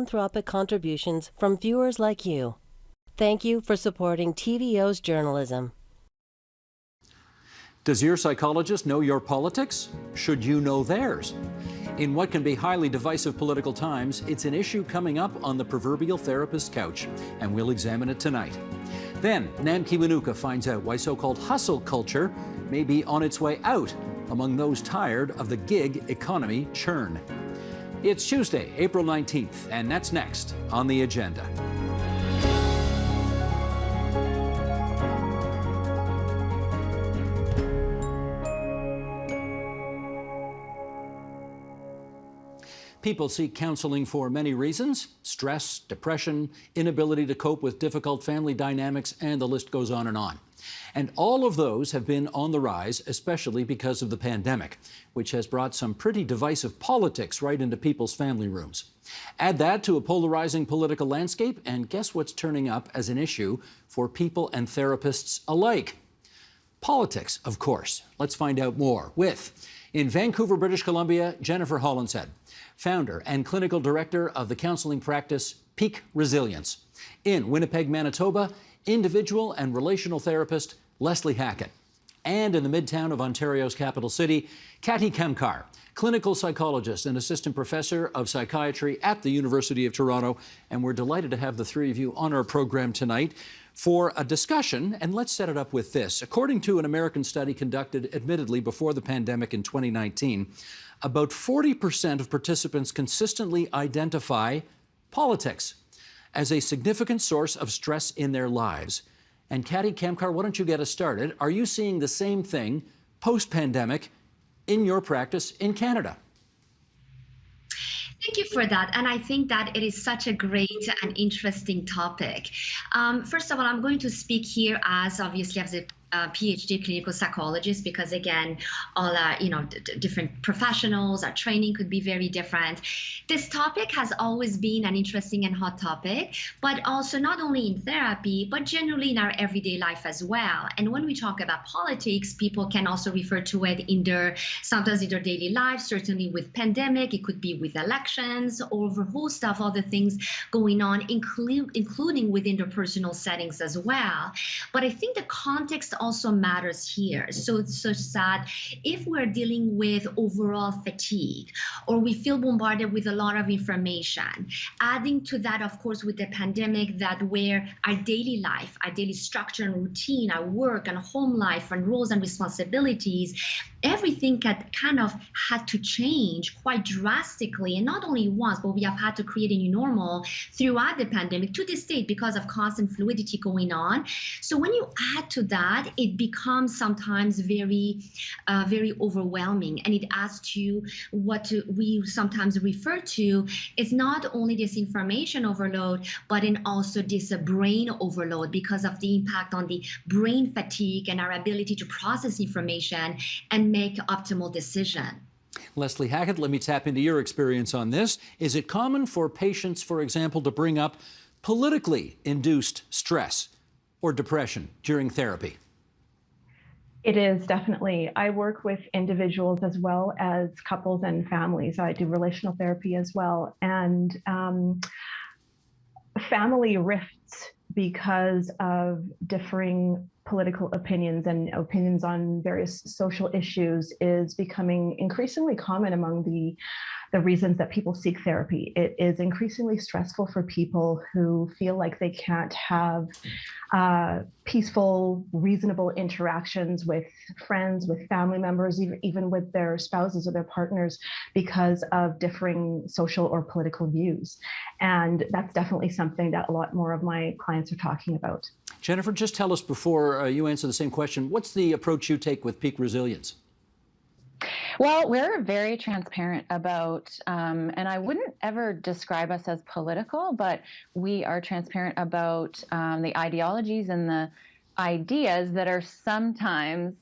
philanthropic contributions from viewers like you. Thank you for supporting TVO's journalism. Does your psychologist know your politics? Should you know theirs? In what can be highly divisive political times, it's an issue coming up on the proverbial therapist's couch, and we'll examine it tonight. Then, Nam Kiwanuka finds out why so-called hustle culture may be on its way out among those tired of the gig economy churn. It's Tuesday, April 19th, and that's next on the agenda. People seek counseling for many reasons: stress, depression, inability to cope with difficult family dynamics, and the list goes on. And all of those have been on the rise, especially because of the pandemic, which has brought some pretty divisive politics right into people's family rooms. Add that to a polarizing political landscape, and guess what's turning up as an issue for people and therapists alike? Politics, of course. Let's find out more with, in Vancouver, British Columbia, Jennifer Hollinshead, founder and clinical director of the counseling practice Peak Resilience. In Winnipeg, Manitoba, individual and relational therapist Leslie Hackett. And in the midtown of Ontario's capital city, Kati Kemkar, clinical psychologist and assistant professor of psychiatry at the University of Toronto. And we're delighted to have the three of you on our program tonight for a discussion. And let's set it up with this. According to an American study conducted admittedly before the pandemic in 2019, about 40% of participants consistently identify politics as a significant source of stress in their lives. And Kati Kemkar, why don't you get us started? Are you seeing the same thing post-pandemic in your practice in Canada? Thank you for that. And I think that it is such a great and interesting topic. First of all, I'm going to speak here as obviously as a PhD clinical psychologist, because again, all different professionals, our training could be very different. This topic has always been an interesting and hot topic, but also not only in therapy, but generally in our everyday life as well. And when we talk about politics, people can also refer to it sometimes in their daily life, certainly with pandemic, it could be with elections, or a host of other things going on, including within their personal settings as well. But I think the context also matters here. So it's such that if we're dealing with overall fatigue, or we feel bombarded with a lot of information, adding to that, of course, with the pandemic, that where our daily life, our daily structure and routine, our work and home life and roles and responsibilities, everything kind of had to change quite drastically, and not only once, but we have had to create a new normal throughout the pandemic to this date because of constant fluidity going on. So when you add to that, it becomes sometimes very overwhelming, and it adds to what we sometimes refer to is not only this information overload, but in also this brain overload because of the impact on the brain fatigue and our ability to process information and make optimal decision. Leslie Hackett, let me tap into your experience on this. Is it common for patients, for example, to bring up politically induced stress or depression during therapy? It is, definitely. I work with individuals as well as couples and families. I do relational therapy as well. And family rifts because of differing political opinions and opinions on various social issues is becoming increasingly common among the reasons that people seek therapy. It is increasingly stressful for people who feel like they can't have peaceful, reasonable interactions with friends, with family members, even with their spouses or their partners because of differing social or political views. And that's definitely something that a lot more of my clients are talking about. Jennifer, just tell us before you answer the same question, what's the approach you take with Peak Resilience? Well, we're very transparent about, and I wouldn't ever describe us as political, but we are transparent about the ideologies and the ideas that are sometimes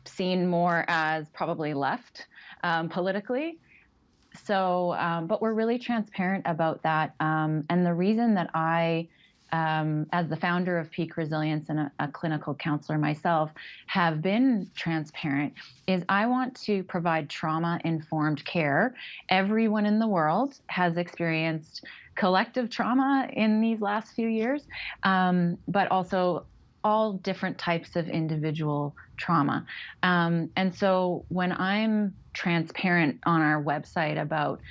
seen more as probably left politically. So, but we're really transparent about that. And the reason that I as the founder of Peak Resilience and a clinical counselor myself, have been transparent, is I want to provide trauma-informed care. Everyone in the world has experienced collective trauma in these last few years, but also all different types of individual trauma. And so when I'm transparent on our website about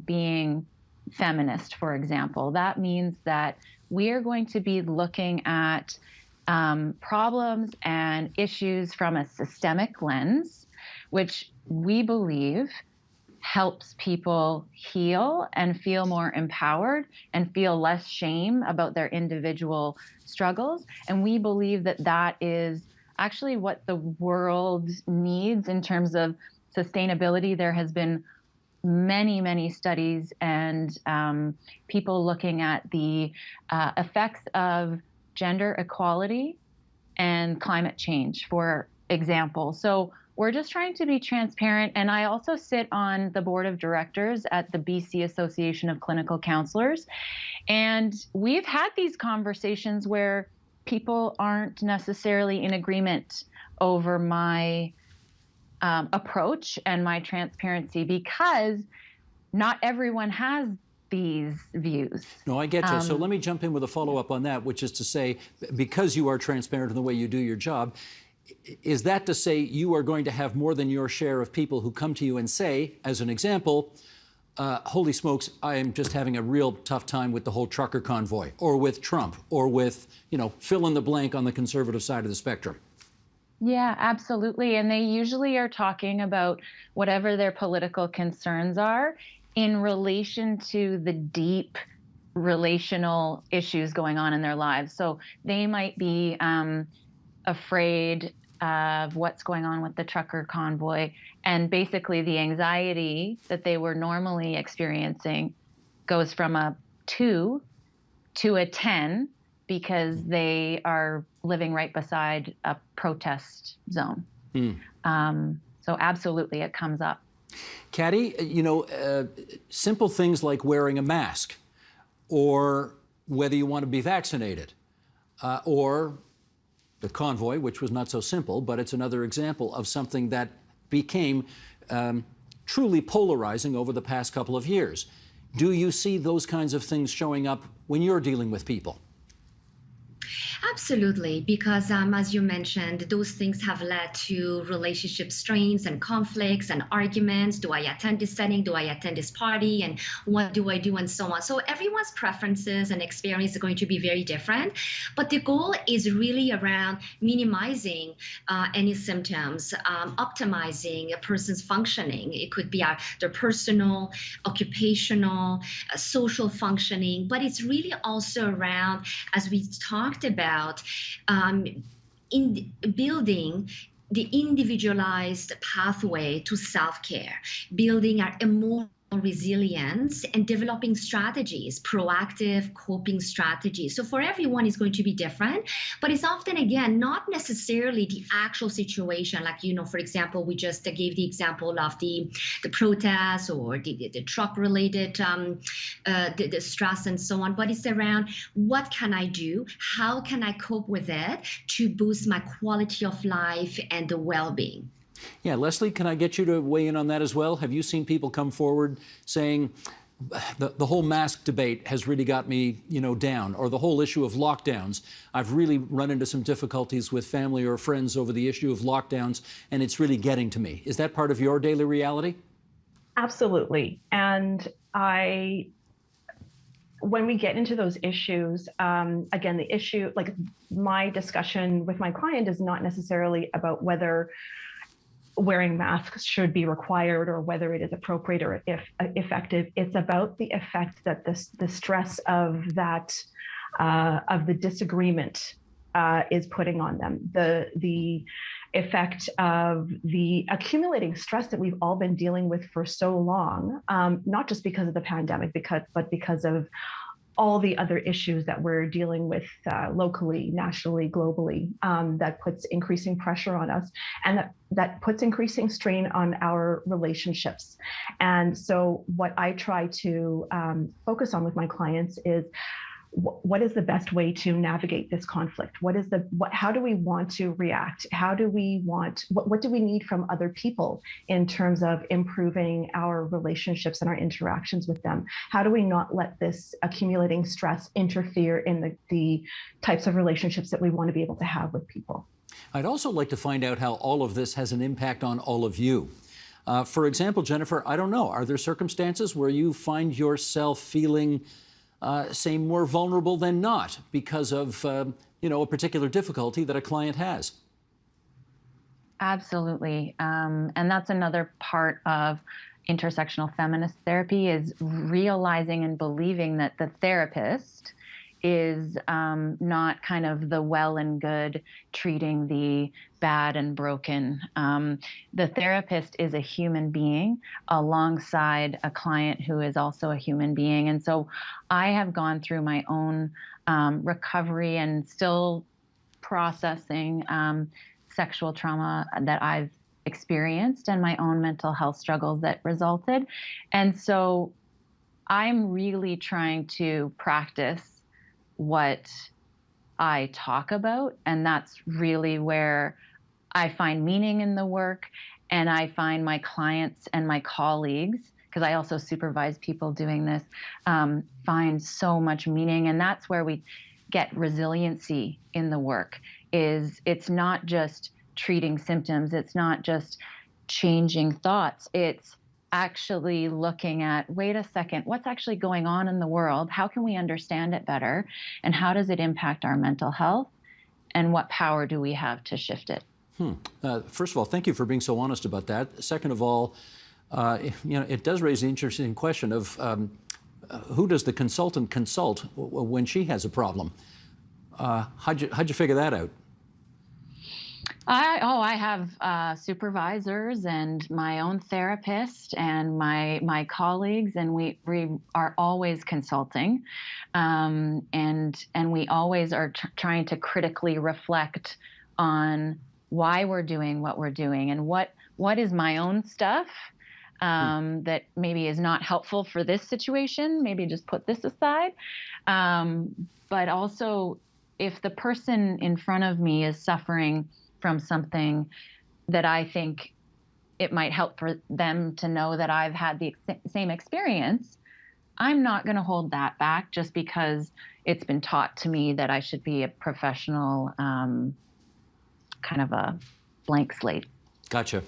being feminist, for example, that means that we are going to be looking at problems and issues from a systemic lens, which we believe helps people heal and feel more empowered and feel less shame about their individual struggles. And we believe that that is actually what the world needs in terms of sustainability. There has been many studies and people looking at the effects of gender equality and climate change, for example. So we're just trying to be transparent. And I also sit on the board of directors at the BC Association of Clinical Counselors. And we've had these conversations where people aren't necessarily in agreement over my approach and my transparency, because not everyone has these views. No, I get you. So let me jump in with a follow-up on that, which is to say, because you are transparent in the way you do your job, is that to say you are going to have more than your share of people who come to you and say, as an example, holy smokes, I am just having a real tough time with the whole trucker convoy, or with Trump, or with, fill in the blank on the conservative side of the spectrum? Yeah, absolutely. And they usually are talking about whatever their political concerns are in relation to the deep relational issues going on in their lives. So they might be afraid of what's going on with the trucker convoy. And basically the anxiety that they were normally experiencing goes from a 2 to a 10 because they are living right beside a protest zone. So absolutely, it comes up. Katty, simple things like wearing a mask, or whether you want to be vaccinated, or the convoy, which was not so simple, but it's another example of something that became truly polarizing over the past couple of years. Do you see those kinds of things showing up when you're dealing with people? Absolutely, because as you mentioned, those things have led to relationship strains and conflicts and arguments. Do I attend this setting? Do I attend this party? And what do I do? And so on. So everyone's preferences and experience are going to be very different. But the goal is really around minimizing any symptoms, optimizing a person's functioning. It could be their personal, occupational, social functioning. But it's really also around, as we talked about, in building the individualized pathway to self-care, building our emotional resilience and developing strategies, proactive coping strategies. So for everyone, it's going to be different, but it's often, again, not necessarily the actual situation. Like, for example, we just gave the example of the protests or the truck-related the stress and so on, but it's around what can I do? How can I cope with it to boost my quality of life and the well-being? Yeah, Leslie, can I get you to weigh in on that as well? Have you seen people come forward saying the whole mask debate has really got me, down, or the whole issue of lockdowns? I've really run into some difficulties with family or friends over the issue of lockdowns, and it's really getting to me. Is that part of your daily reality? Absolutely. And when we get into those issues, again, the issue, like my discussion with my client is not necessarily about whether wearing masks should be required or whether it is appropriate or if effective. It's about the effect that the stress of the disagreement is putting on them. The effect of the accumulating stress that we've all been dealing with for so long, not just because of the pandemic, but because of all the other issues that we're dealing with locally, nationally, globally, that puts increasing pressure on us, and that puts increasing strain on our relationships. And so what I try to focus on with my clients is what is the best way to navigate this conflict? How do we want to react? What do we need from other people in terms of improving our relationships and our interactions with them? How do we not let this accumulating stress interfere in the types of relationships that we want to be able to have with people? I'd also like to find out how all of this has an impact on all of you. For example, Jennifer, I don't know, are there circumstances where you find yourself feeling say more vulnerable than not because of a particular difficulty that a client has? Absolutely. And that's another part of intersectional feminist therapy, is realizing and believing that the therapist is not kind of the well and good treating the bad and broken. The therapist is a human being alongside a client who is also a human being. And so I have gone through my own recovery and still processing sexual trauma that I've experienced and my own mental health struggles that resulted. And so I'm really trying to practice what I talk about. And that's really where I find meaning in the work. And I find my clients and my colleagues, because I also supervise people doing this, find so much meaning. And that's where we get resiliency in the work. It's not just treating symptoms. It's not just changing thoughts. It's actually looking at, wait a second, what's actually going on in the world? How can we understand it better? And how does it impact our mental health? And what power do we have to shift it? First of all, thank you for being so honest about that. Second of all, it does raise the interesting question of who does the consultant consult when she has a problem? How'd you figure that out? I have supervisors and my own therapist and my colleagues, and we are always consulting, and we always are trying to critically reflect on why we're doing what we're doing and what is my own stuff that maybe is not helpful for this situation. Maybe just put this aside, but also if the person in front of me is suffering from something that I think it might help for them to know that I've had the same experience, I'm not going to hold that back just because it's been taught to me that I should be a professional, kind of a blank slate. Gotcha.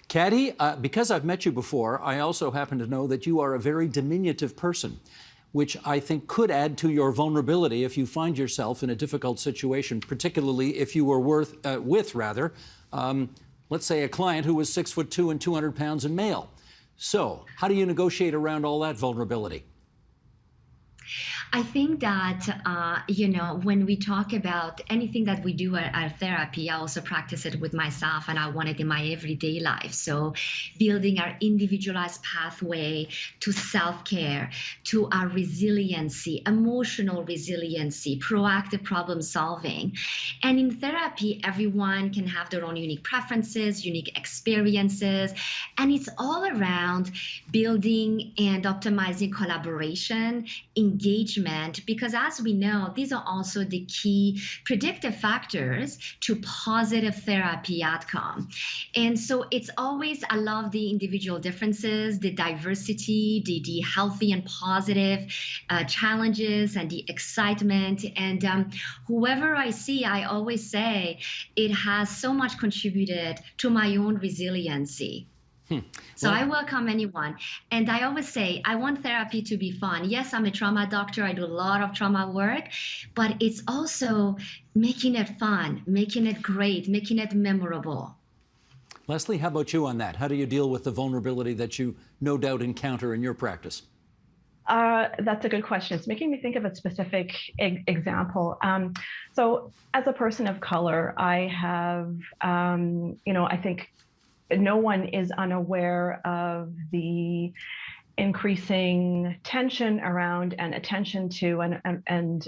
Caddy, because I've met you before, I also happen to know that you are a very diminutive person, which I think could add to your vulnerability if you find yourself in a difficult situation, particularly if you were with, let's say, a client who was 6'2" and 200 pounds and male. So how do you negotiate around all that vulnerability? I think that, when we talk about anything that we do at therapy, I also practice it with myself and I want it in my everyday life. So building our individualized pathway to self-care, to our resiliency, emotional resiliency, proactive problem solving. And in therapy, everyone can have their own unique preferences, unique experiences, and it's all around building and optimizing collaboration, engagement, because as we know, these are also the key predictive factors to positive therapy outcome. And so it's always, I love the individual differences, the diversity, the healthy and positive challenges and the excitement. And whoever I see, I always say it has so much contributed to my own resiliency. So I welcome anyone. And I always say, I want therapy to be fun. Yes, I'm a trauma doctor. I do a lot of trauma work, but it's also making it fun, making it great, making it memorable. Leslie, how about you on that? How do you deal with the vulnerability that you no doubt encounter in your practice? That's a good question. It's making me think of a specific example. So as a person of color, I have, I think no one is unaware of the increasing tension around and attention to and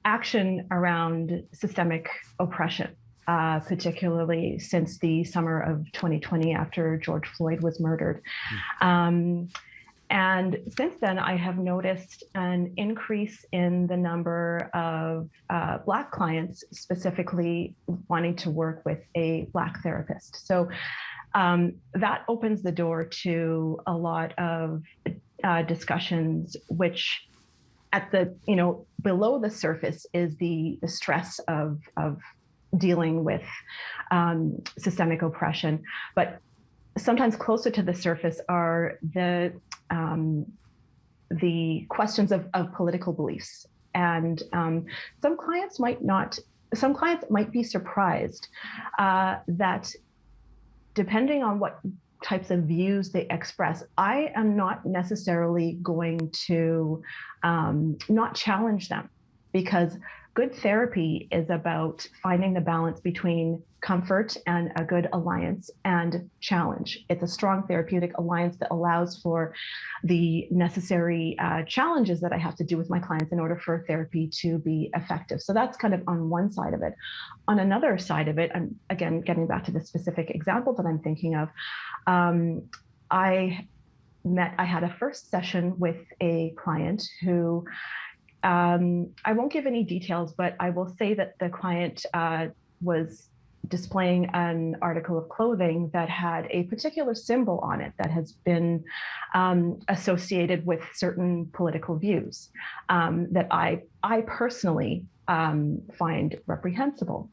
action around systemic oppression, particularly since the summer of 2020 after George Floyd was murdered. And since then, I have noticed an increase in the number of Black clients specifically wanting to work with a Black therapist. So that opens the door to a lot of discussions, which at the, below the surface is the stress of dealing with systemic oppression. But sometimes closer to the surface are the questions of political beliefs. And some clients might be surprised that depending on what types of views they express, I am not necessarily going to not challenge them, because good therapy is about finding the balance between comfort and a good alliance and challenge. It's a strong therapeutic alliance that allows for the necessary challenges that I have to do with my clients in order for therapy to be effective. So that's kind of on one side of it. On another side of it, I'm again getting back to the specific example that I'm thinking of. I had a first session with a client who, I won't give any details, but I will say that the client was displaying an article of clothing that had a particular symbol on it that has been associated with certain political views that I personally find reprehensible.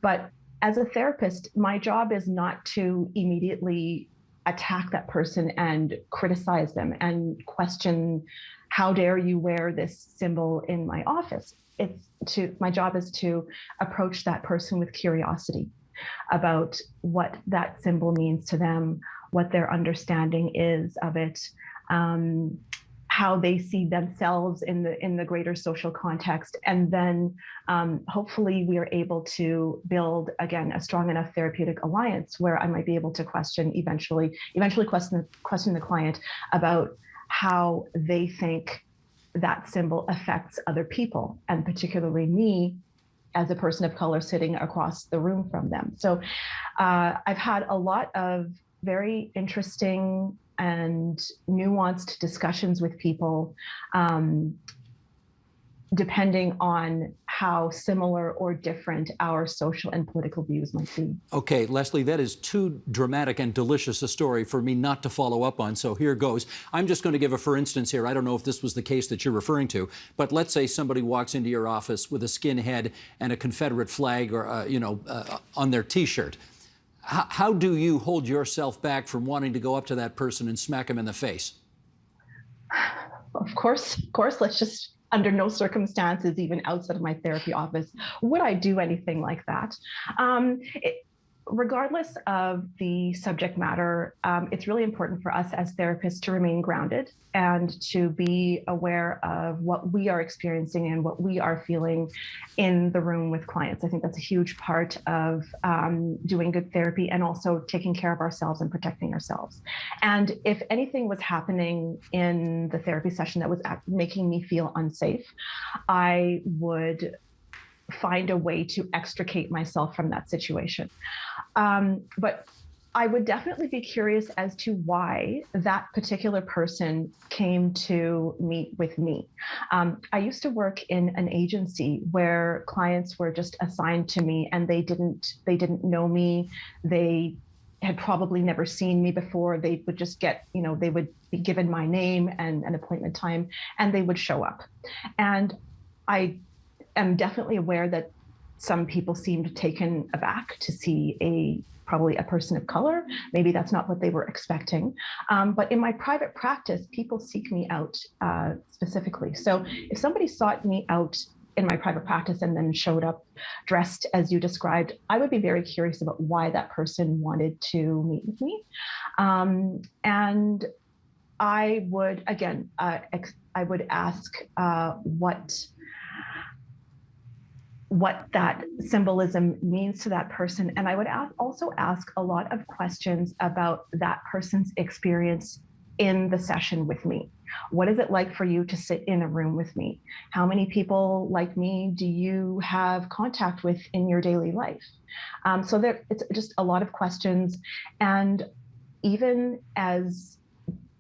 But as a therapist, my job is not to immediately attack that person and criticize them and question, how dare you wear this symbol in my office? My job is to approach that person with curiosity about what that symbol means to them, what their understanding is of it, how they see themselves in the greater social context. And then hopefully we are able to build, again, a strong enough therapeutic alliance where I might be able to eventually question the client about how they think that symbol affects other people, and particularly me as a person of color sitting across the room from them. So I've had a lot of very interesting and nuanced discussions with people, depending on how similar or different our social and political views might be. Okay, Leslie, that is too dramatic and delicious a story for me not to follow up on, so here goes. I'm just going to give a for instance here. I don't know if this was the case that you're referring to, but let's say somebody walks into your office with a skinhead and a Confederate flag or, on their T-shirt. How do you hold yourself back from wanting to go up to that person and smack him in the face? Of course, let's just, under no circumstances, even outside of my therapy office, would I do anything like that. Regardless of the subject matter, it's really important for us as therapists to remain grounded and to be aware of what we are experiencing and what we are feeling in the room with clients. I think that's a huge part of doing good therapy, and also taking care of ourselves and protecting ourselves. And if anything was happening in the therapy session that was making me feel unsafe, I would find a way to extricate myself from that situation. But I would definitely be curious as to why that particular person came to meet with me. I used to work in an agency where clients were just assigned to me, and they didn't know me. They had probably never seen me before. They would just get, they would be given my name and an appointment time, and they would show up. And I am definitely aware that some people seemed taken aback to see probably a person of color. Maybe that's not what they were expecting. But in my private practice, people seek me out specifically. So if somebody sought me out in my private practice and then showed up dressed as you described, I would be very curious about why that person wanted to meet with me. And I would, again, I would ask what that symbolism means to that person. And I would also ask a lot of questions about that person's experience in the session with me. What is it like for you to sit in a room with me? How many people like me do you have contact with in your daily life? So it's just a lot of questions. And even as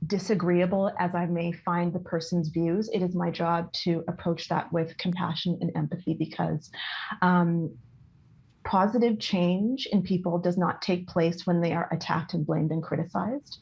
disagreeable as I may find the person's views, it is my job to approach that with compassion and empathy, because positive change in people does not take place when they are attacked and blamed and criticized.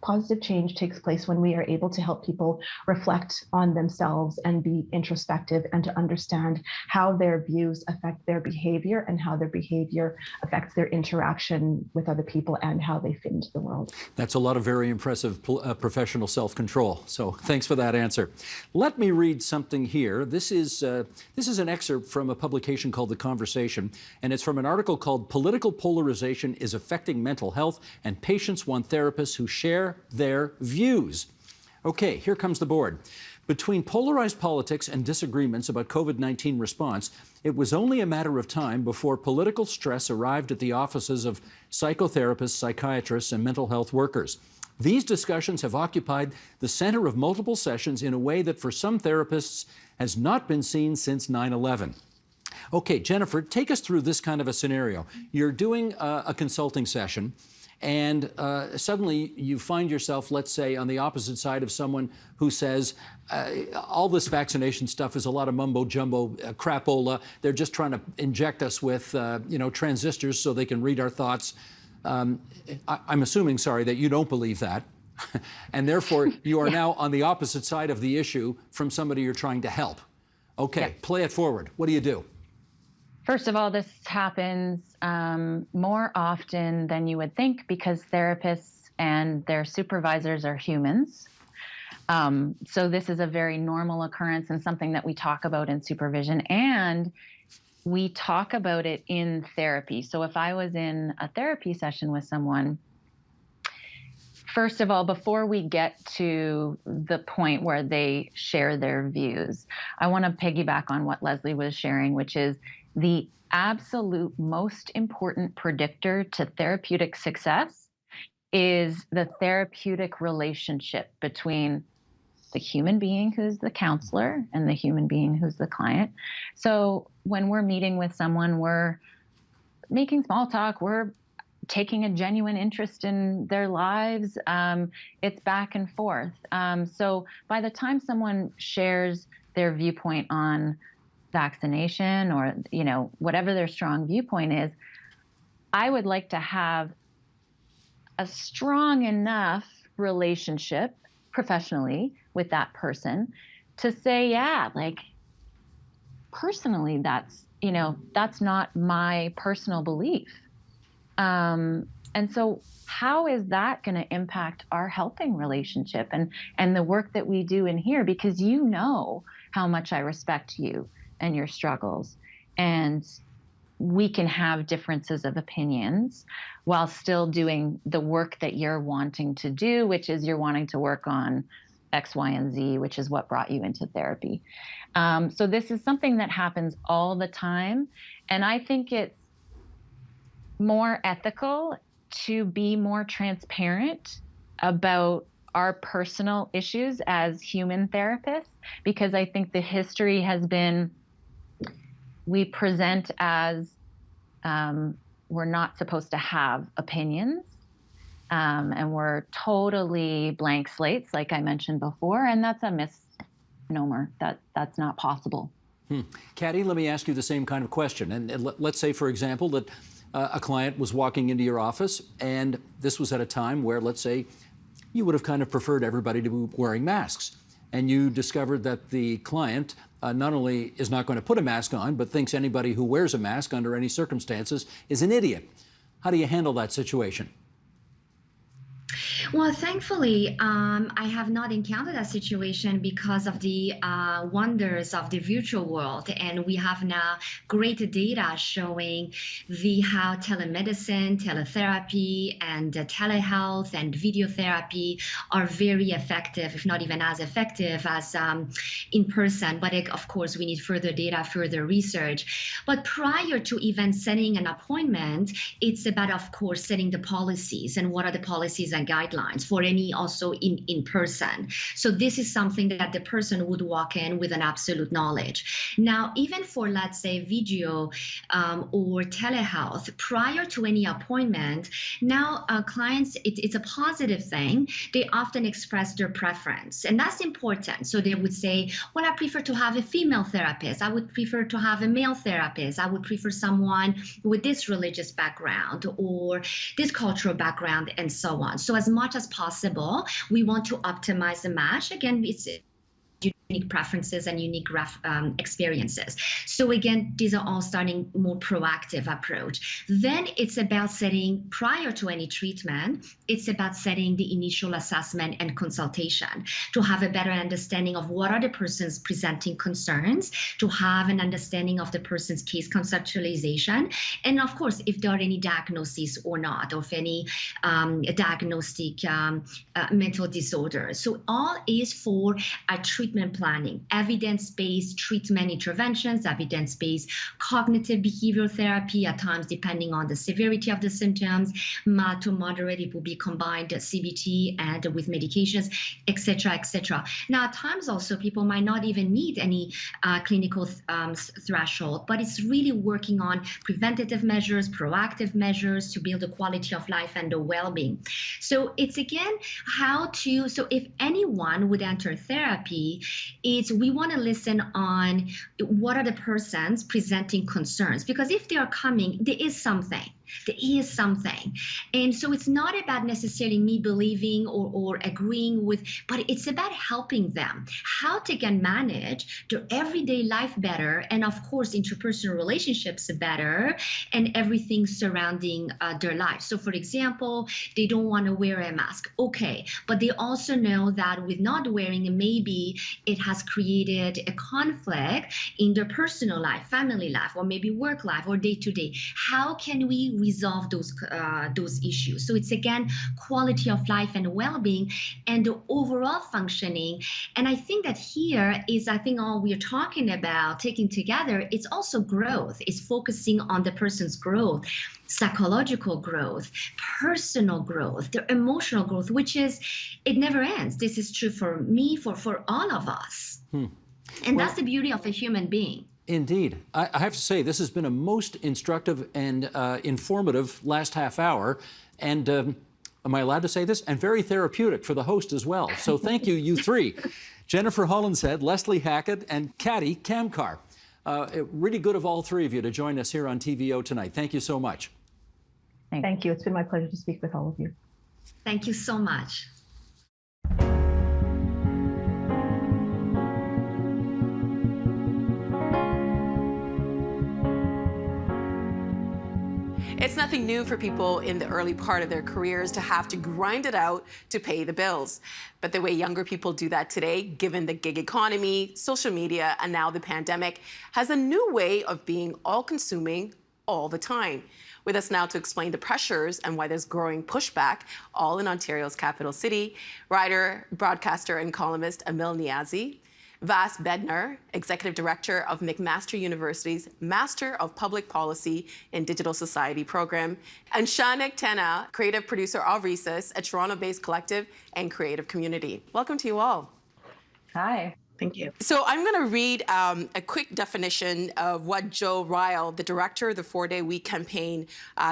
Positive change takes place when we are able to help people reflect on themselves and be introspective, and to understand how their views affect their behavior, and how their behavior affects their interaction with other people, and how they fit into the world. That's a lot of very impressive professional self-control. So thanks for that answer. Let me read something here. This is an excerpt from a publication called The Conversation, and it's from an article called "Political Polarization is Affecting Mental Health, and Patients Want Therapists Who Share Their Views." Okay, here comes the board. Between polarized politics and disagreements about COVID-19 response, it was only a matter of time before political stress arrived at the offices of psychotherapists, psychiatrists, and mental health workers. These discussions have occupied the center of multiple sessions in a way that for some therapists has not been seen since 9/11. Okay, Jennifer, take us through this kind of a scenario. You're doing a consulting session, and suddenly you find yourself, let's say, on the opposite side of someone who says, all this vaccination stuff is a lot of mumbo-jumbo, crapola. They're just trying to inject us with, transistors so they can read our thoughts. I'm assuming, sorry, that you don't believe that. And therefore, you are now on the opposite side of the issue from somebody you're trying to help. Okay, play it forward. What do you do? First of all, this happens more often than you would think, because therapists and their supervisors are humans. So this is a very normal occurrence, and something that we talk about in supervision, and we talk about it in therapy. So if I was in a therapy session with someone, first of all, before we get to the point where they share their views, I want to piggyback on what Leslie was sharing, which is the absolute most important predictor to therapeutic success is the therapeutic relationship between the human being who's the counselor and the human being who's the client. So when we're meeting with someone, we're making small talk, we're taking a genuine interest in their lives. It's back and forth. So by the time someone shares their viewpoint on vaccination, or whatever their strong viewpoint is, I would like to have a strong enough relationship professionally with that person to say, yeah, like, personally, that's not my personal belief. And so how is that going to impact our helping relationship and the work that we do in here? Because you know how much I respect you and your struggles. And we can have differences of opinions while still doing the work that you're wanting to do, which is you're wanting to work on X, Y, and Z, which is what brought you into therapy. So this is something that happens all the time. And I think it's more ethical to be more transparent about our personal issues as human therapists, because I think the history has been, we present as we're not supposed to have opinions, and we're totally blank slates, like I mentioned before, and that's a misnomer. That's not possible. Caddy, let me ask you the same kind of question. And let's say, for example, that a client was walking into your office, and this was at a time where, let's say, you would have kind of preferred everybody to be wearing masks. And you discovered that the client not only is not going to put a mask on, but thinks anybody who wears a mask under any circumstances is an idiot. How do you handle that situation? Well, thankfully, I have not encountered that situation because of the wonders of the virtual world. And we have now great data showing how telemedicine, teletherapy, and telehealth and video therapy are very effective, if not even as effective as in person. But of course, we need further data, further research. But prior to even setting an appointment, it's about, of course, setting the policies and what are the policies and guidelines. guidelines for any also in person. So this is something that the person would walk in with an absolute knowledge. Now, even for, let's say, video or telehealth, prior to any appointment, now clients, it's a positive thing. They often express their preference, and that's important. So they would say, well, I prefer to have a female therapist. I would prefer to have a male therapist. I would prefer someone with this religious background or this cultural background, and so on. So as much as possible, we want to optimize the match. Again, it's unique preferences and unique experiences. So again, these are all starting more proactive approach. Then it's about setting, prior to any treatment, it's about setting the initial assessment and consultation to have a better understanding of what are the person's presenting concerns, to have an understanding of the person's case conceptualization, and of course, if there are any diagnoses or not, of any diagnostic mental disorders. So all is for a treatment planning, evidence-based treatment interventions, evidence-based cognitive behavioral therapy, at times depending on the severity of the symptoms, mild to moderate, it will be combined CBT and with medications, etc., etc. Now, at times also people might not even need any clinical threshold, but it's really working on preventative measures, proactive measures to build the quality of life and the well-being. So it's again how to, so if anyone would enter therapy, we want to listen on what are the persons presenting concerns, because if they are coming, there is something. And so it's not about necessarily me believing or agreeing with, but it's about helping them how they can manage their everyday life better, and of course interpersonal relationships better, and everything surrounding their life. So for example, they don't want to wear a mask, okay, but they also know that with not wearing it, maybe it has created a conflict in their personal life, family life, or maybe work life, or day to day. How can we resolve those issues? So it's again quality of life and well-being and the overall functioning. And I think that here is, I think all we're talking about taking together, it's also growth. It's focusing on the person's growth, psychological growth, personal growth, their emotional growth, which is, it never ends. This is true for me, for all of us. And that's the beauty of a human being. Indeed. I have to say, this has been a most instructive and informative last half hour. And am I allowed to say this? And very therapeutic for the host as well. So thank you, you three. Jennifer Hollinshead, Leslie Hackett, and Kati Kamkar. Really good of all three of you to join us here on TVO tonight. Thank you so much. Thank you. It's been my pleasure to speak with all of you. Thank you so much. It's nothing new for people in the early part of their careers to have to grind it out to pay the bills. But the way younger people do that today, given the gig economy, social media, and now the pandemic, has a new way of being all-consuming all the time. With us now to explain the pressures and why there's growing pushback, all in Ontario's capital city, writer, broadcaster, and columnist Emil Niazi, Vas Bednar, Executive Director of McMaster University's Master of Public Policy in Digital Society program, and Shanik Tena, creative producer of Recess, a Toronto-based collective and creative community. Welcome to you all. Hi. Thank you. So I'm going to read a quick definition of what Joe Ryle, the director of the 4-Day Week campaign,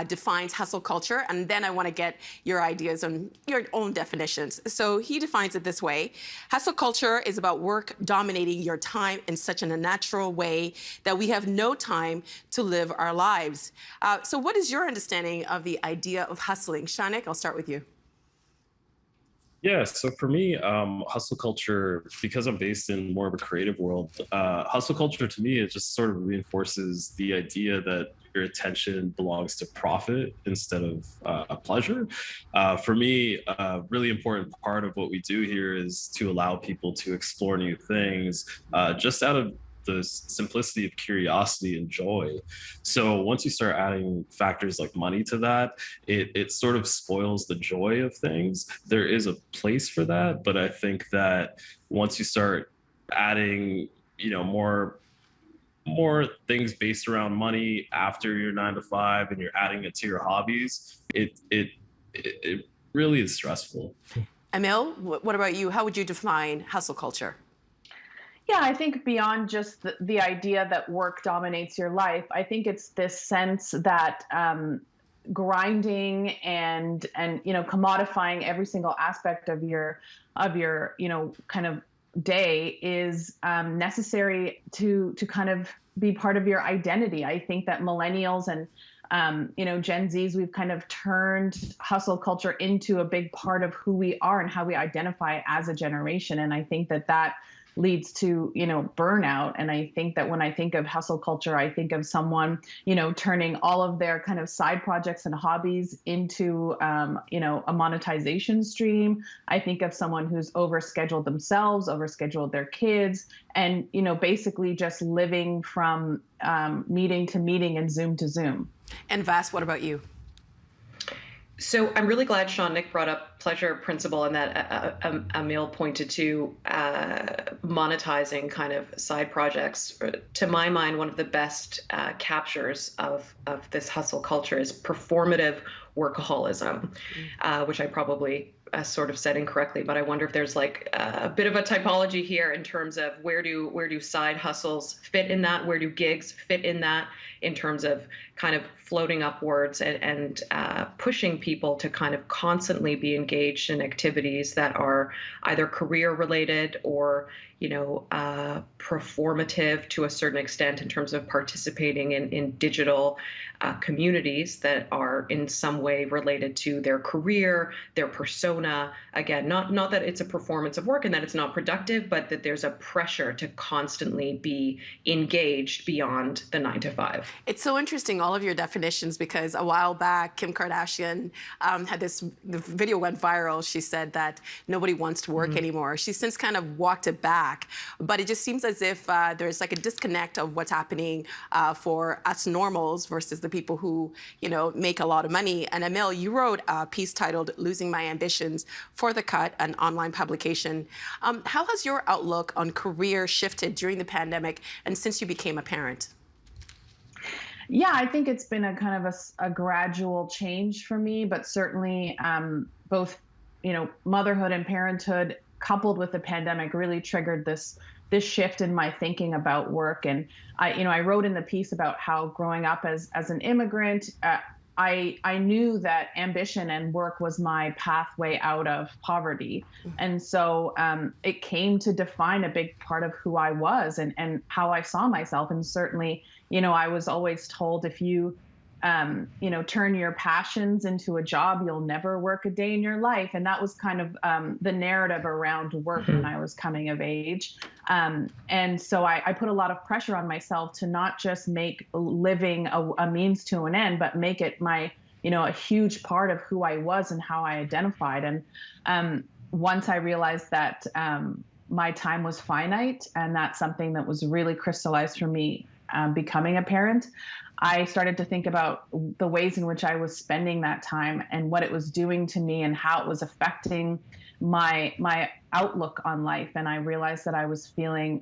defines hustle culture, and then I want to get your ideas on your own definitions. So he defines it this way. Hustle culture is about work dominating your time in such an unnatural way that we have no time to live our lives. So what is your understanding of the idea of hustling? Shanik, I'll start with you. Yeah, so for me, hustle culture, because I'm based in more of a creative world, hustle culture to me, it just sort of reinforces the idea that your attention belongs to profit instead of pleasure. For me, a really important part of what we do here is to allow people to explore new things just out of the simplicity of curiosity and joy. So once you start adding factors like money to that, it sort of spoils the joy of things. There is a place for that, but I think that once you start adding, more things based around money after your 9 to 5 and you're adding it to your hobbies, it really is stressful. Emil, what about you? How would you define hustle culture? Yeah, I think beyond just the idea that work dominates your life, I think it's this sense that grinding and commodifying every single aspect of your kind of day is necessary to kind of be part of your identity. I think that millennials and Gen Zs, we've kind of turned hustle culture into a big part of who we are and how we identify as a generation. And I think that leads to, burnout. And I think that when I think of hustle culture, I think of someone, turning all of their kind of side projects and hobbies into, a monetization stream. I think of someone who's overscheduled themselves, overscheduled their kids, and, basically just living from meeting to meeting and Zoom to Zoom. And Vas, what about you? So I'm really glad Sean Nick brought up pleasure principle and that Emil pointed to monetizing kind of side projects. To my mind, one of the best captures of this hustle culture is performative workaholism, which I probably sort of said incorrectly, but I wonder if there's like a bit of a typology here in terms of where do side hustles fit in that? Where do gigs fit in that in terms of kind of floating upwards and pushing people to kind of constantly be engaged in activities that are either career related or performative to a certain extent in terms of participating in digital communities that are in some way related to their career, their persona. Again, not that it's a performance of work and that it's not productive, but that there's a pressure to constantly be engaged beyond the 9 to 5. It's so interesting, all of your definitions, because a while back, Kim Kardashian had the video went viral. She said that nobody wants to work anymore. She's since kind of walked it back, but it just seems as if there's like a disconnect of what's happening for us normals versus the people who, make a lot of money. And Emil, you wrote a piece titled "Losing My Ambitions" for The Cut, an online publication. How has your outlook on career shifted during the pandemic and since you became a parent? Yeah, I think it's been a kind of a gradual change for me, but certainly both, motherhood and parenthood coupled with the pandemic really triggered this shift in my thinking about work. And I wrote in the piece about how growing up as an immigrant, I knew that ambition and work was my pathway out of poverty. And so it came to define a big part of who I was and how I saw myself. And certainly, I was always told if you, turn your passions into a job, you'll never work a day in your life. And that was kind of the narrative around work when I was coming of age. And so I put a lot of pressure on myself to not just make living a means to an end, but make it my, a huge part of who I was and how I identified. And once I realized that my time was finite, and that's something that was really crystallized for me becoming a parent, I started to think about the ways in which I was spending that time and what it was doing to me and how it was affecting my outlook on life. And I realized that I was feeling,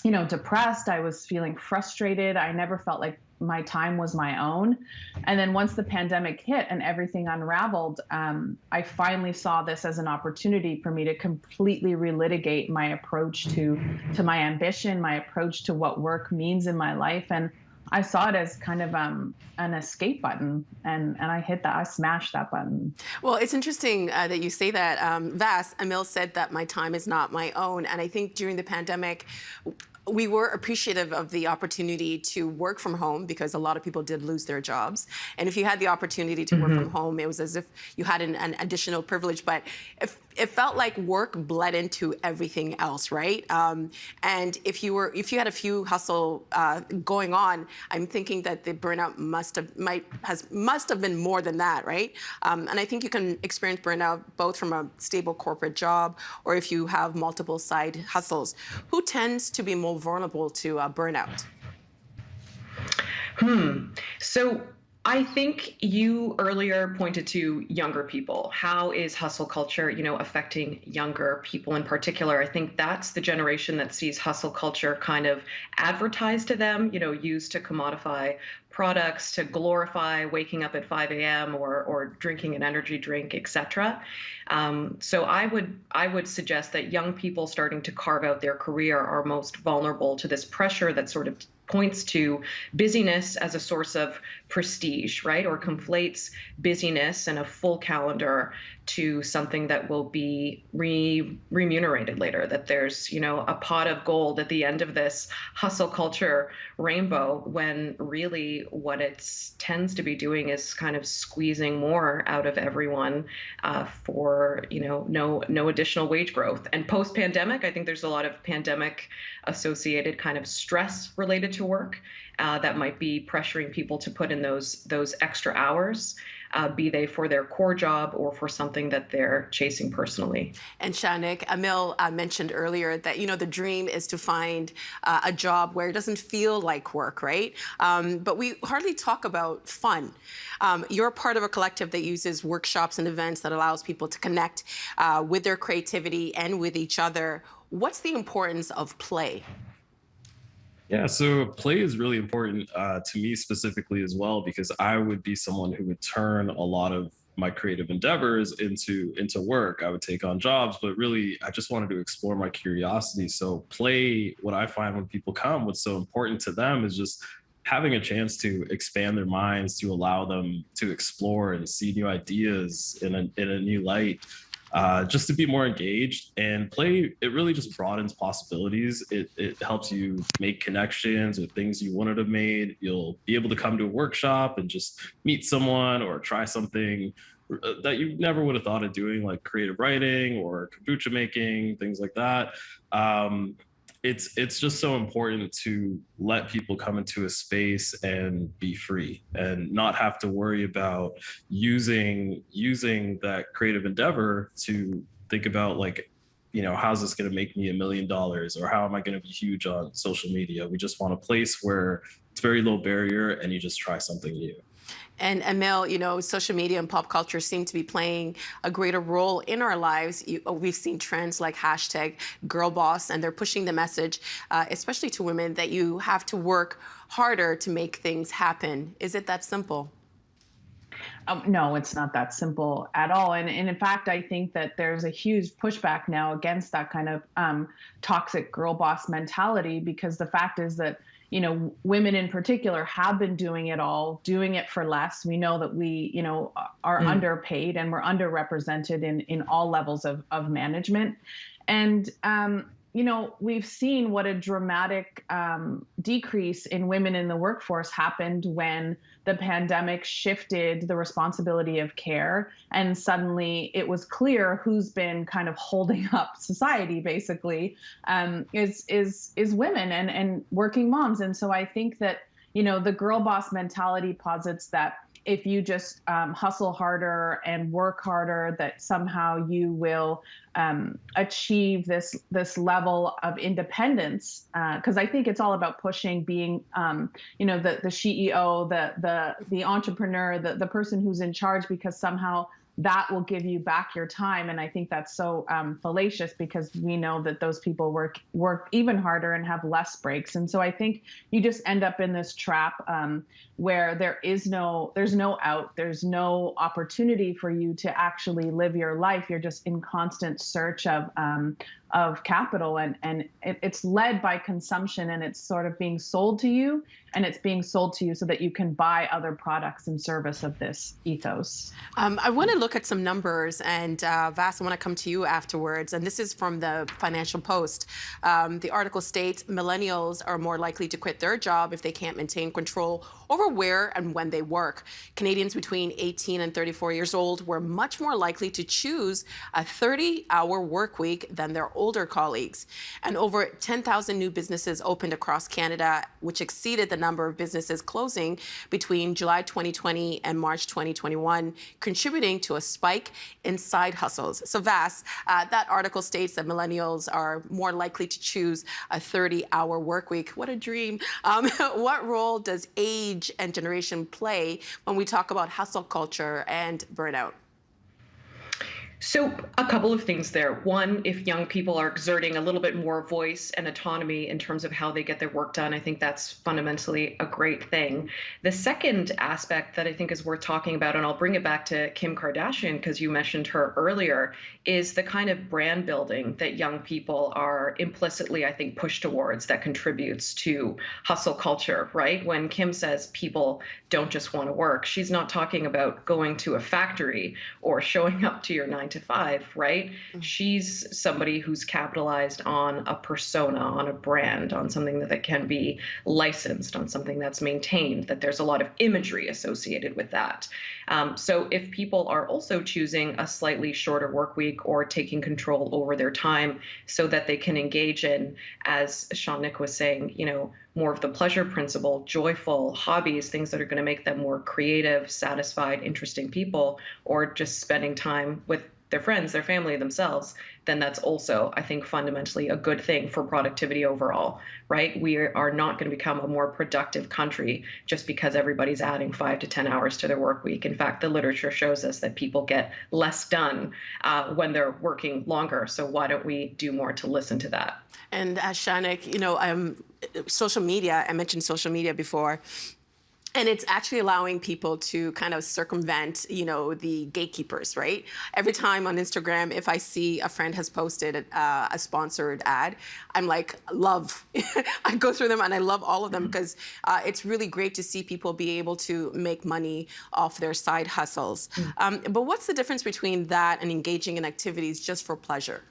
depressed. I was feeling frustrated. I never felt like my time was my own. And then once the pandemic hit and everything unraveled, I finally saw this as an opportunity for me to completely relitigate my approach to my ambition, my approach to what work means in my life. And I saw it as kind of an escape button, and I smashed that button. Well, it's interesting that you say that. Vas, Emil said that my time is not my own. And I think during the pandemic, we were appreciative of the opportunity to work from home because a lot of people did lose their jobs. And if you had the opportunity to work from home, it was as if you had an additional privilege. But it felt like work bled into everything else, right? And if you had a few hustle going on, I'm thinking that the burnout must have been more than that, right? And I think you can experience burnout both from a stable corporate job or if you have multiple side hustles. Who tends to be more vulnerable to burnout? So I think you earlier pointed to younger people. How is hustle culture, affecting younger people in particular? I think that's the generation that sees hustle culture kind of advertised to them, used to commodify products to glorify waking up at 5 a.m. or drinking an energy drink, etc. So I would suggest that young people starting to carve out their career are most vulnerable to this pressure that sort of points to busyness as a source of prestige, right? Or conflates busyness and a full calendar to something that will be remunerated later, that there's, you know, a pot of gold at the end of this hustle culture rainbow, when really what it tends to be doing is kind of squeezing more out of everyone for, you know, no additional wage growth. And post-pandemic, I think there's a lot of pandemic associated kind of stress related to work that might be pressuring people to put in those extra hours, be they for their core job or for something that they're chasing personally. And Shanik, Emil mentioned earlier that, you know, the dream is to find a job where it doesn't feel like work, right? But we hardly talk about fun. You're part of a collective that uses workshops and events that allows people to connect with their creativity and with each other. What's the importance of play? Yeah, so play is really important to me specifically as well, because I would be someone who would turn a lot of my creative endeavors into work. I would take on jobs, but really I just wanted to explore my curiosity. So play, what I find when people come, what's so important to them is just having a chance to expand their minds, to allow them to explore and see new ideas in a new light. Just to be more engaged. And play, it really just broadens possibilities. It helps you make connections with things you wouldn't have made. You'll be able to come to a workshop and just meet someone or try something that you never would have thought of doing, like creative writing or kombucha making, things like that. It's just so important to let people come into a space and be free and not have to worry about using that creative endeavor to think about, like, you know, how's this going to make me $1 million, or how am I going to be huge on social media? We just want a place where it's very low barrier and you just try something new. And Emil, you know, social media and pop culture seem to be playing a greater role in our lives. We've seen trends like #girlboss, and they're pushing the message, especially to women, that you have to work harder to make things happen. Is it that simple? No, it's not that simple at all. And in fact, I think that there's a huge pushback now against that kind of toxic girl boss mentality, because the fact is that, you know, women in particular have been doing it for less. We know that we, you know, are underpaid and we're underrepresented in all levels of management. And, you know, we've seen what a dramatic decrease in women in the workforce happened when the pandemic shifted the responsibility of care, and suddenly it was clear who's been kind of holding up society, basically, is women and working moms. And so I think that, you know, the girl boss mentality posits that if you just hustle harder and work harder, that somehow you will achieve this level of independence. Because I think it's all about pushing, being, you know, the CEO, the entrepreneur, the person who's in charge, because somehow that will give you back your time. And I think that's so fallacious, because we know that those people work even harder and have less breaks. And so I think you just end up in this trap where there's no out, there's no opportunity for you to actually live your life. You're just in constant search of capital, and it's led by consumption, and it's sort of being sold to you, and it's being sold to you so that you can buy other products in service of this ethos. I want to look at some numbers, and Vas, I want to come to you afterwards. And this is from the Financial Post. The article states millennials are more likely to quit their job if they can't maintain control over where and when they work. Canadians between 18 and 34 years old were much more likely to choose a 30-hour work week than their older colleagues. And over 10,000 new businesses opened across Canada, which exceeded the number of businesses closing between July 2020 and March 2021, contributing to a spike in side hustles. So Vas, that article states that millennials are more likely to choose a 30-hour work week. What a dream. What role does age and generation play when we talk about hustle culture and burnout? So, a couple of things there. One, if young people are exerting a little bit more voice and autonomy in terms of how they get their work done, I think that's fundamentally a great thing. The second aspect that I think is worth talking about, and I'll bring it back to Kim Kardashian because you mentioned her earlier, is the kind of brand building that young people are implicitly, I think, pushed towards that contributes to hustle culture, right? When Kim says people don't just want to work, she's not talking about going to a factory or showing up to your 9 to 5, right? She's somebody who's capitalized on a persona, on a brand, on something that can be licensed, on something that's maintained, that there's a lot of imagery associated with that. So if people are also choosing a slightly shorter work week or taking control over their time so that they can engage in, as Sean Nick was saying, more of the pleasure principle, joyful hobbies, things that are going to make them more creative, satisfied, interesting people, or just spending time with their friends, their family, themselves, then that's also, I think, fundamentally a good thing for productivity overall, right? We are not going to become a more productive country just because everybody's adding 5 to 10 hours to their work week. In fact, the literature shows us that people get less done when they're working longer. So why don't we do more to listen to that? And Shanik, social media, I mentioned social media before. And it's actually allowing people to kind of circumvent, the gatekeepers, right? Every time on Instagram, if I see a friend has posted a sponsored ad, I'm like, love. I go through them and I love all of them because it's really great to see people be able to make money off their side hustles. But what's the difference between that and engaging in activities just for pleasure?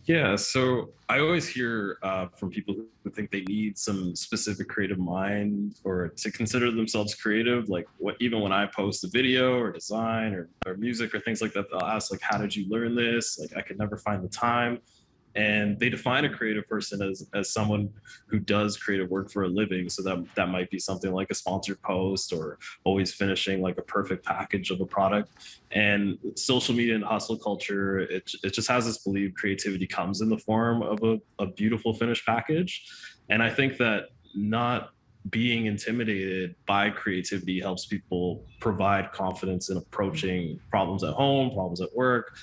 Yeah, so I always hear from people who think they need some specific creative mind or to consider themselves creative. Like even when I post a video or design or music or things like that, they'll ask like, how did you learn this? Like I could never find the time. And they define a creative person as someone who does creative work for a living. So that might be something like a sponsored post or always finishing like a perfect package of a product. And social media and hustle culture, it just has us believe creativity comes in the form of a beautiful finished package. And I think that not being intimidated by creativity helps people provide confidence in approaching problems at home, problems at work,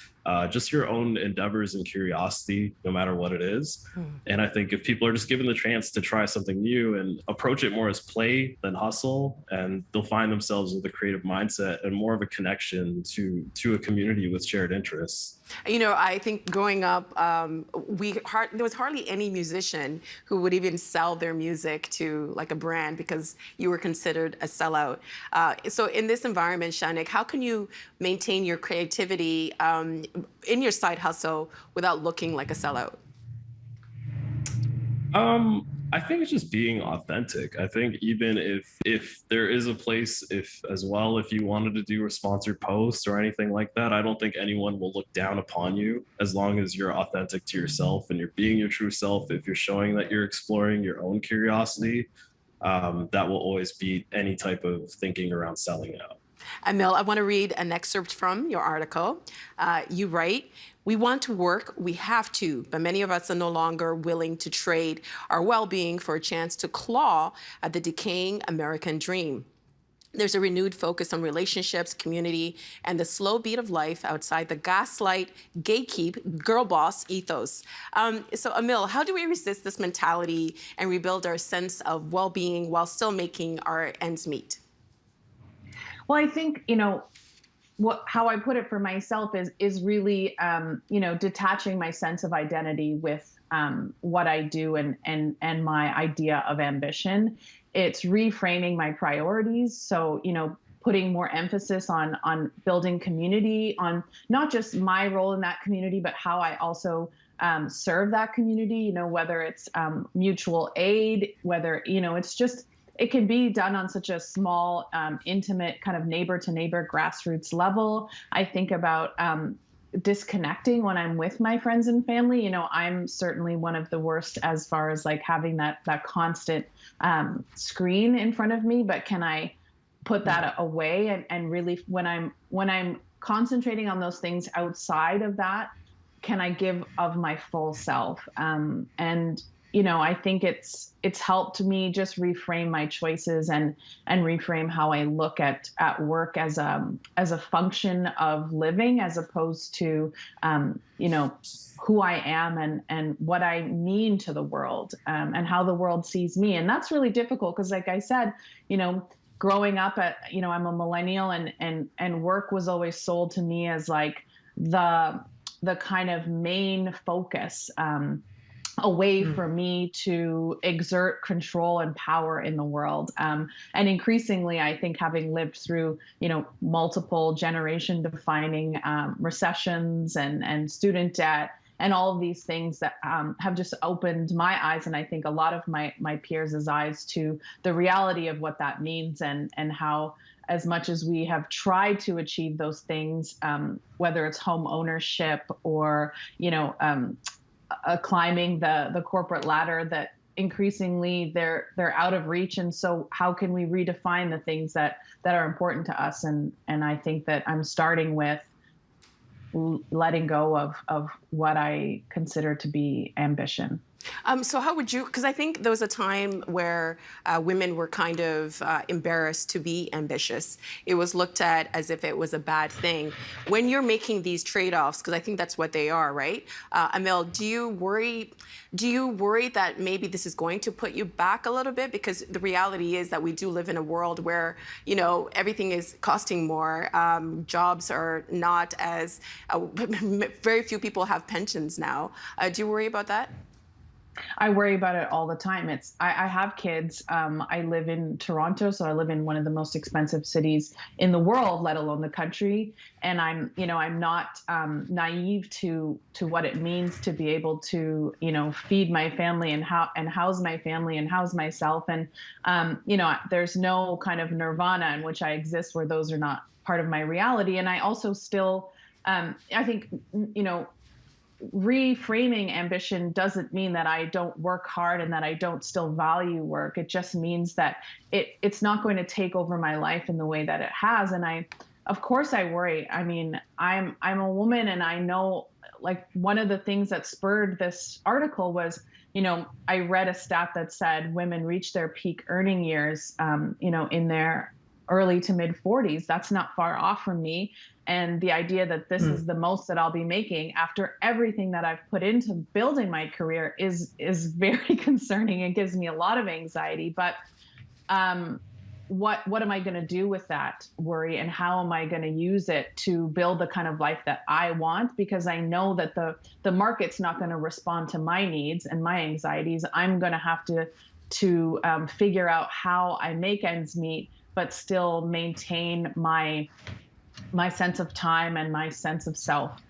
just your own endeavors and curiosity, no matter what it is. And I think if people are just given the chance to try something new and approach it more as play than hustle, and they'll find themselves with a creative mindset and more of a connection to a community with shared interests. I think growing up, there was hardly any musician who would even sell their music to like a brand because you were considered a sellout. So in this environment, Shanik, how can you maintain your creativity in your side hustle without looking like a sellout? I think it's just being authentic. I think even if there is a place, if you wanted to do a sponsored post or anything like that, I don't think anyone will look down upon you as long as you're authentic to yourself and you're being your true self. If you're showing that you're exploring your own curiosity, that will always beat any type of thinking around selling out. Emil, I want to read an excerpt from your article. You write, "We want to work, we have to, but many of us are no longer willing to trade our well-being for a chance to claw at the decaying American dream. There's a renewed focus on relationships, community, and the slow beat of life outside the gaslight, gatekeep, girl boss ethos." So Emil, how do we resist this mentality and rebuild our sense of well-being while still making our ends meet? Well, I think, how I put it for myself is really, detaching my sense of identity with what I do and my idea of ambition. It's reframing my priorities. So, putting more emphasis on building community, on not just my role in that community, but how I also serve that community, whether it's mutual aid, whether, it's just, it can be done on such a small, intimate kind of neighbor to neighbor grassroots level. I think about disconnecting when I'm with my friends and family. I'm certainly one of the worst as far as like having that constant screen in front of me, but can I put that away and really when I'm concentrating on those things outside of that, can I give of my full self? And I think it's helped me just reframe my choices and reframe how I look at work as a function of living, as opposed to who I am and what I mean to the world, and how the world sees me. And that's really difficult because, like I said, growing up I'm a millennial, and work was always sold to me as like the kind of main focus, a way for me to exert control and power in the world. And increasingly, I think, having lived through, multiple generation defining recessions and student debt and all of these things that have just opened my eyes, and I think a lot of my peers' eyes, to the reality of what that means, and how, as much as we have tried to achieve those things, whether it's home ownership or, climbing the corporate ladder, that increasingly they're out of reach. And so how can we redefine the things that are important to us? And I think that I'm starting with letting go of what I consider to be ambition. So how would you, because I think there was a time where women were kind of embarrassed to be ambitious. It was looked at as if it was a bad thing. When you're making these trade-offs, because I think that's what they are, right? Emil, do you worry that maybe this is going to put you back a little bit? Because the reality is that we do live in a world where, everything is costing more. Jobs are not as, very few people have pensions now. Do you worry about that? I worry about it all the time. I have kids. I live in Toronto, so I live in one of the most expensive cities in the world, let alone the country. And I'm not naive to what it means to be able to, feed my family and house my family and house myself. And there's no kind of nirvana in which I exist where those are not part of my reality. And I also still, I think, reframing ambition doesn't mean that I don't work hard and that I don't still value work. It just means that it's not going to take over my life in the way that it has. And of course I worry. I mean, I'm a woman, and I know, like, one of the things that spurred this article was, I read a stat that said women reach their peak earning years, in their early to mid 40s. That's not far off from me. And the idea that this is the most that I'll be making after everything that I've put into building my career is very concerning. It gives me a lot of anxiety. But what am I going to do with that worry, and how am I going to use it to build the kind of life that I want? Because I know that the market's not going to respond to my needs and my anxieties. I'm going to have to figure out how I make ends meet, but still maintain my sense of time and my sense of self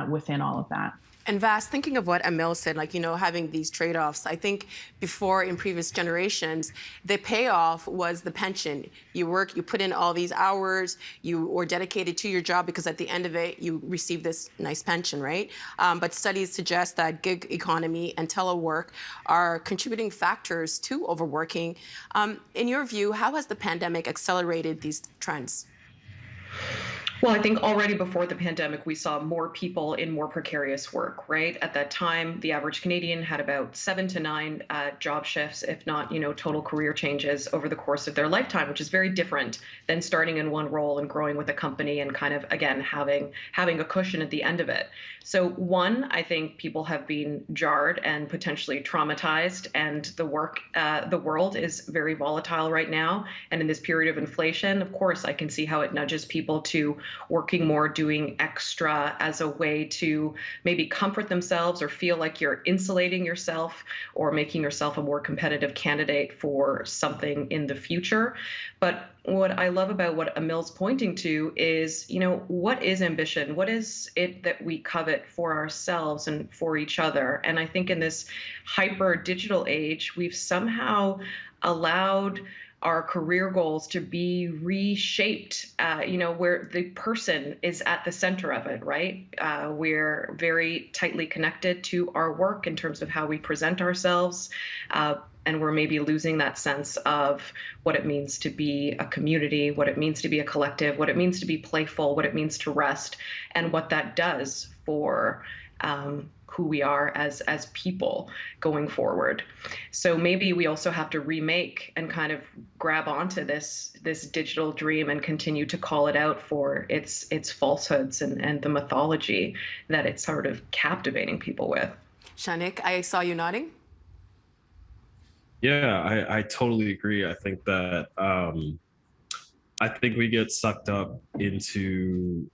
within all of that. And Vas, thinking of what Emil said, having these trade-offs, I think before, in previous generations, the payoff was the pension. You work, you put in all these hours, you were dedicated to your job, because at the end of it, you receive this nice pension, right? But studies suggest that gig economy and telework are contributing factors to overworking. In your view, how has the pandemic accelerated these trends? Well, I think already before the pandemic, we saw more people in more precarious work, right? At that time, the average Canadian had about 7 to 9 job shifts, if not, total career changes over the course of their lifetime, which is very different than starting in one role and growing with a company and kind of, again, having a cushion at the end of it. So one, I think people have been jarred and potentially traumatized, and the world is very volatile right now. And in this period of inflation, of course, I can see how it nudges people to working more, doing extra as a way to maybe comfort themselves or feel like you're insulating yourself or making yourself a more competitive candidate for something in the future. But what I love about what Emil's pointing to is, what is ambition? What is it that we covet for ourselves and for each other? And I think in this hyper digital age, we've somehow allowed our career goals to be reshaped, where the person is at the center of it, right? We're very tightly connected to our work in terms of how we present ourselves. And we're maybe losing that sense of what it means to be a community, what it means to be a collective, what it means to be playful, what it means to rest, and what that does for who we are as people going forward. So maybe we also have to remake and kind of grab onto this digital dream and continue to call it out for its falsehoods and the mythology that it's sort of captivating people with. Shanik, I saw you nodding. Yeah, I totally agree. I think that I think we get sucked up into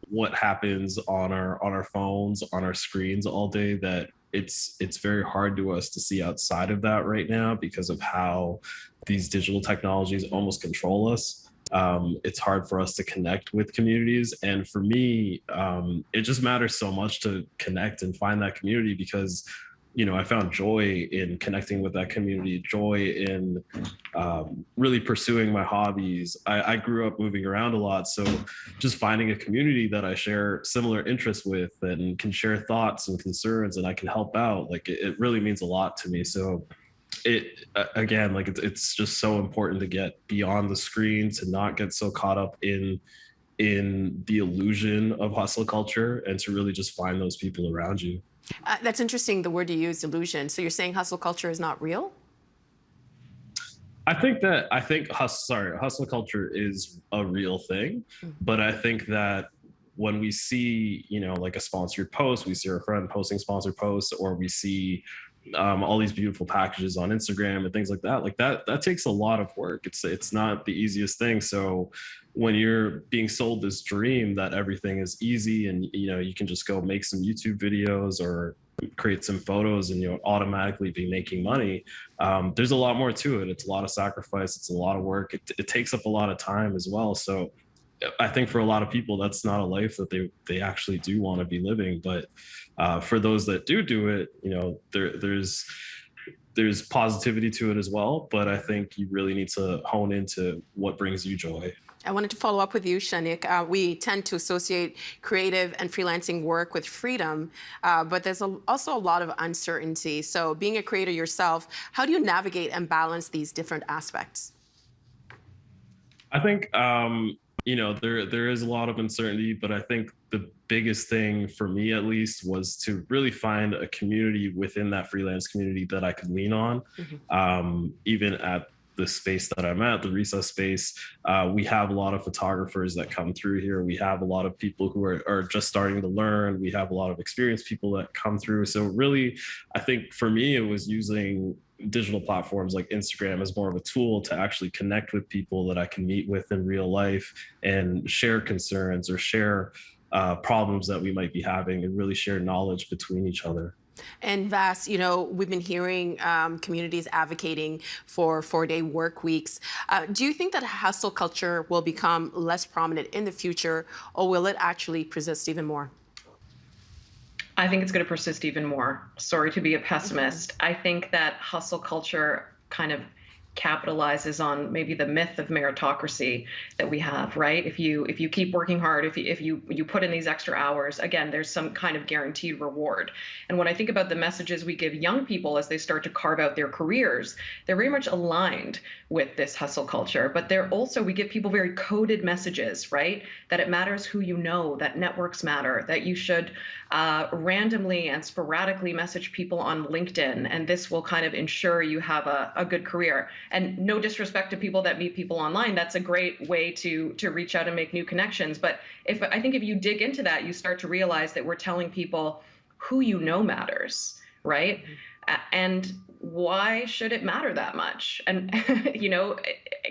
what happens on our phones, on our screens all day, that it's very hard to us to see outside of that right now because of how these digital technologies almost control us. It's hard for us to connect with communities. And for me, it just matters so much to connect and find that community because, you know, I found joy in connecting with that community, joy in really pursuing my hobbies. I grew up moving around a lot. So just finding a community that I share similar interests with and can share thoughts and concerns and I can help out, like it really means a lot to me. So again, like it's just so important to get beyond the screen, to not get so caught up in the illusion of hustle culture and to really just find those people around you. That's interesting, the word you used, illusion. So you're saying hustle culture is not real? I think hustle culture is a real thing, but I think that when we see, you know, like a sponsored post, we see our friend posting sponsored posts, or we see all these beautiful packages on Instagram and things like that takes a lot of work. It's not the easiest thing. So when you're being sold this dream that everything is easy and, you know, you can just go make some YouTube videos or create some photos and you'll automatically be making money, there's a lot more to it. It's a lot of sacrifice. It's a lot of work. It takes up a lot of time as well. So I think for a lot of people, that's not a life that they actually do want to be living. But for those that do it, you know, there's positivity to it as well. But I think you really need to hone into what brings you joy. I wanted to follow up with you, Shanik. We tend to associate creative and freelancing work with freedom, but there's also a lot of uncertainty. So being a creator yourself, how do you navigate and balance these different aspects? I think, you know, there is a lot of uncertainty, but I think the biggest thing for me, at least, was to really find a community within that freelance community that I could lean on. Even at the space that I'm at, the recess space, we have a lot of photographers that come through here. We have a lot of people who are just starting to learn. We have a lot of experienced people that come through. So really, I think for me, it was using digital platforms like Instagram as more of a tool to actually connect with people that I can meet with in real life and share concerns or share problems that we might be having and really share knowledge between each other. And Vas, you know, we've been hearing communities advocating for 4-day work weeks. Do you think that hustle culture will become less prominent in the future, or will it actually persist even more? I think it's going to persist even more. Sorry to be a pessimist. I think that hustle culture kind of capitalizes on maybe the myth of meritocracy that we have, right? If you keep working hard, if you put in these extra hours, again, there's some kind of guaranteed reward. And when I think about the messages we give young people as they start to carve out their careers, they're very much aligned with this hustle culture, but they're also, we give people very coded messages, right? That it matters who you know, that networks matter, that you should randomly and sporadically message people on LinkedIn, and this will kind of ensure you have a good career. And no disrespect to people that meet people online, that's a great way to reach out and make new connections. But I think if you dig into that, you start to realize that we're telling people who you know matters, right? And why should it matter that much? And you know,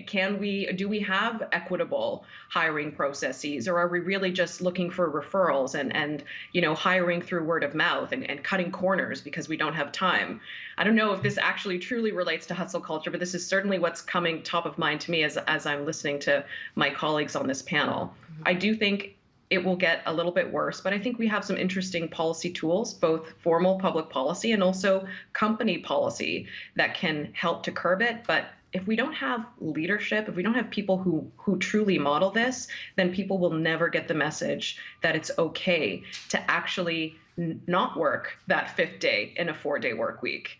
do we have equitable hiring processes, or are we really just looking for referrals and you know, hiring through word of mouth and cutting corners because we don't have time? I don't know if this actually truly relates to hustle culture, but this is certainly what's coming top of mind to me as I'm listening to my colleagues on this panel. I do think it will get a little bit worse, but I think we have some interesting policy tools, both formal public policy and also company policy, that can help to curb it. But if we don't have leadership, if we don't have people who truly model this, then people will never get the message that it's okay to actually not work that 5th day in a 4-day work week.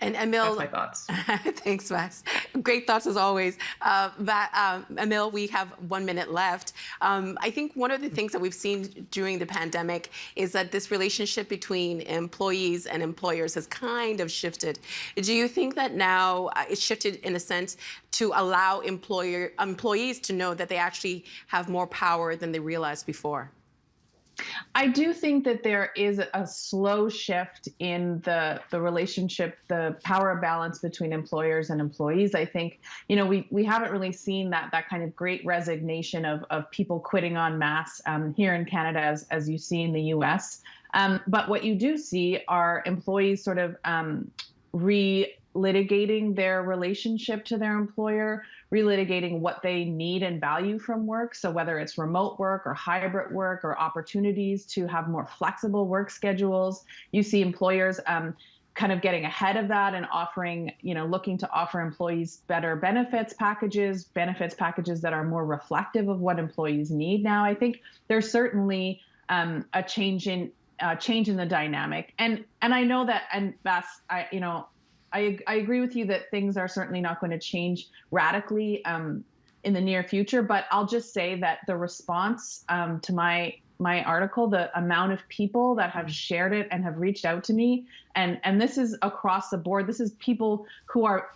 And Emil, That's my thoughts. Thanks, Max. Great thoughts as always. Emil, we have 1 minute left. I think one of the things that we've seen during the pandemic is that this relationship between employees and employers has kind of shifted. Do you think that now it's shifted in a sense to allow employees to know that they actually have more power than they realized before? I do think that there is a slow shift in the relationship, the power balance between employers and employees. I think, we haven't really seen that kind of great resignation of people quitting en masse here in Canada as you see in the US. But what you do see are employees sort of relitigating their relationship to their employer, relitigating what they need and value from work. So whether it's remote work or hybrid work or opportunities to have more flexible work schedules, you see employers kind of getting ahead of that and offering, looking to offer employees better benefits packages that are more reflective of what employees need now. I think there's certainly a change in the dynamic. And I know that, and that's, I agree with you that things are certainly not going to change radically in the near future, but I'll just say that the response to my article, the amount of people that have shared it and have reached out to me, and this is across the board. This is people who are,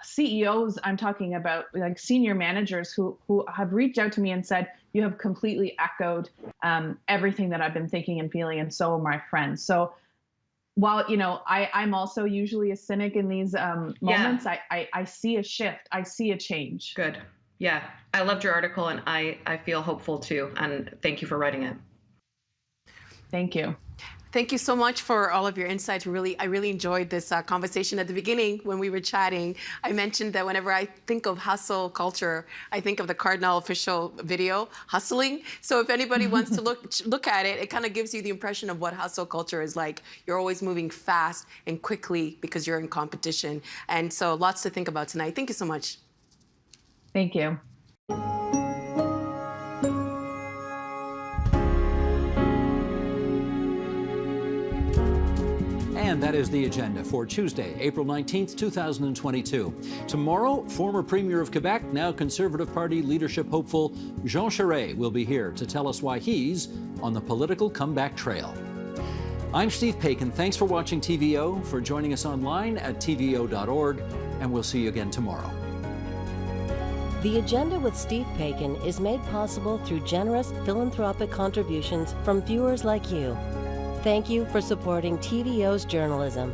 CEOs. I'm talking about, like senior managers who have reached out to me and said, you have completely echoed everything that I've been thinking and feeling, and so are my friends. So while, I'm also usually a cynic in these moments, I see a shift. I see a change. Good. Yeah. I loved your article, and I feel hopeful too. And thank you for writing it. Thank you. Thank you so much for all of your insights. I really enjoyed this conversation. At the beginning, when we were chatting, I mentioned that whenever I think of hustle culture, I think of the Cardinal official video, Hustling. So if anybody wants to look at it, it kind of gives you the impression of what hustle culture is like. You're always moving fast and quickly because you're in competition. And so lots to think about tonight. Thank you so much. Thank you. And that is the agenda for Tuesday, April 19th, 2022. Tomorrow, former Premier of Quebec, now Conservative Party leadership hopeful Jean Charest will be here to tell us why he's on the political comeback trail. I'm Steve Paikin. Thanks for watching TVO, for joining us online at tvo.org, and we'll see you again tomorrow. The Agenda with Steve Paikin is made possible through generous philanthropic contributions from viewers like you. Thank you for supporting TVO's journalism.